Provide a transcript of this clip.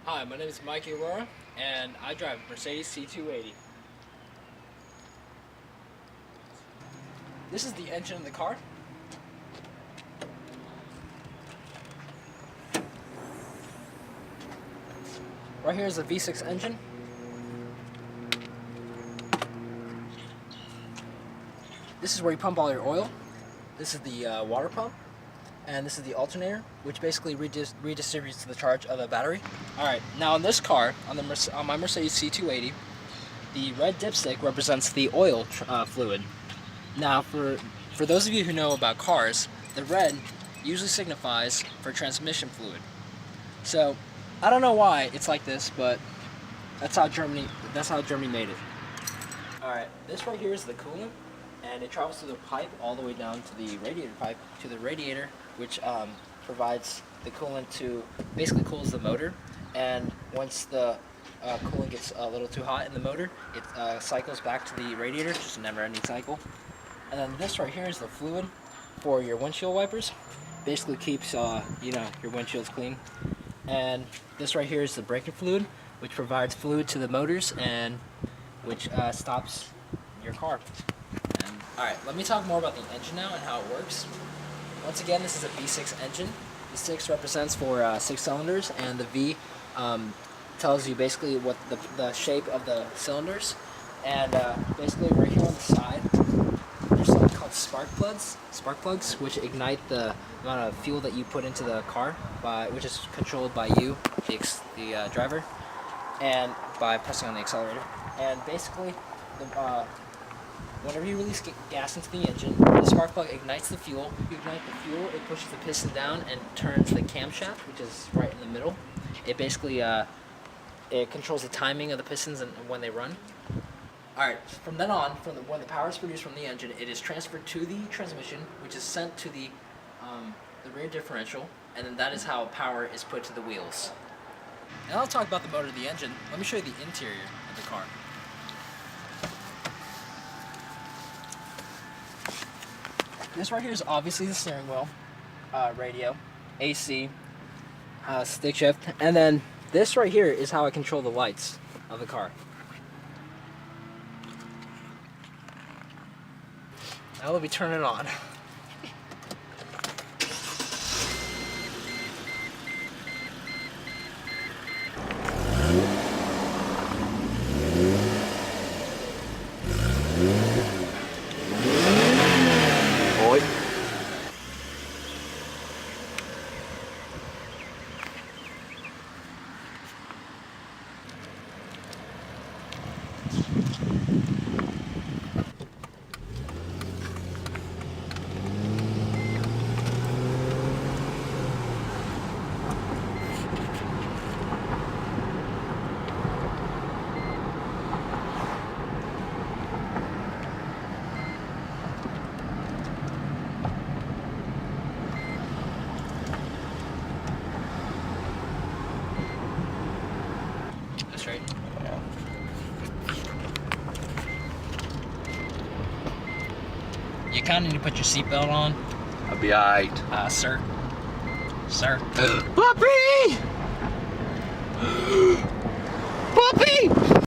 Hi, my name is Mikey Aurora, and I drive a Mercedes C280. This is the engine of the car. Right here is the V6 engine. This is where you pump all your oil. This is the water pump. And this is the alternator, which basically redistributes the charge of the battery. Alright, now on this car, on my Mercedes C280, the red dipstick represents the oil fluid. Now, for those of you who know about cars, the red usually signifies for transmission fluid. So, I don't know why it's like this, but that's how Germany made it. Alright, this right here is the coolant, and it travels through the pipe all the way down to the radiator pipe, to the radiator, which provides the coolant to, basically cools the motor. And once the coolant gets a little too hot in the motor, it cycles back to the radiator, just a never-ending cycle. And then this right here is the fluid for your windshield wipers. Basically keeps your windshields clean. And this right here is the braking fluid, which provides fluid to the motors and which stops your car. Alright, let me talk more about the engine now and how it works. Once again, this is a V6 engine. The 6 represents for 6 cylinders, and the V tells you basically what the shape of the cylinders. And basically right here on the side, there's something called spark plugs, which ignite the amount of fuel that you put into the car, which is controlled by you, the driver, and by pressing on the accelerator. And basically, whenever you release gas into the engine, the spark plug ignites the fuel. You ignite the fuel, it pushes the piston down and turns the camshaft, which is right in the middle. It basically it controls the timing of the pistons and when they run. Alright, from then on, when the power is produced from the engine, it is transferred to the transmission, which is sent to the rear differential, and then that is how power is put to the wheels. Now I'll talk about the motor of the engine. Let me show you the interior of the car. This right here is obviously the steering wheel, radio, AC, stick shift, and then this right here is how I control the lights of the car. Now let me turn it on. That's right. Yeah. You kind of need to put your seatbelt on. I'll be alright. Sir. Sir. Puppy! Puppy!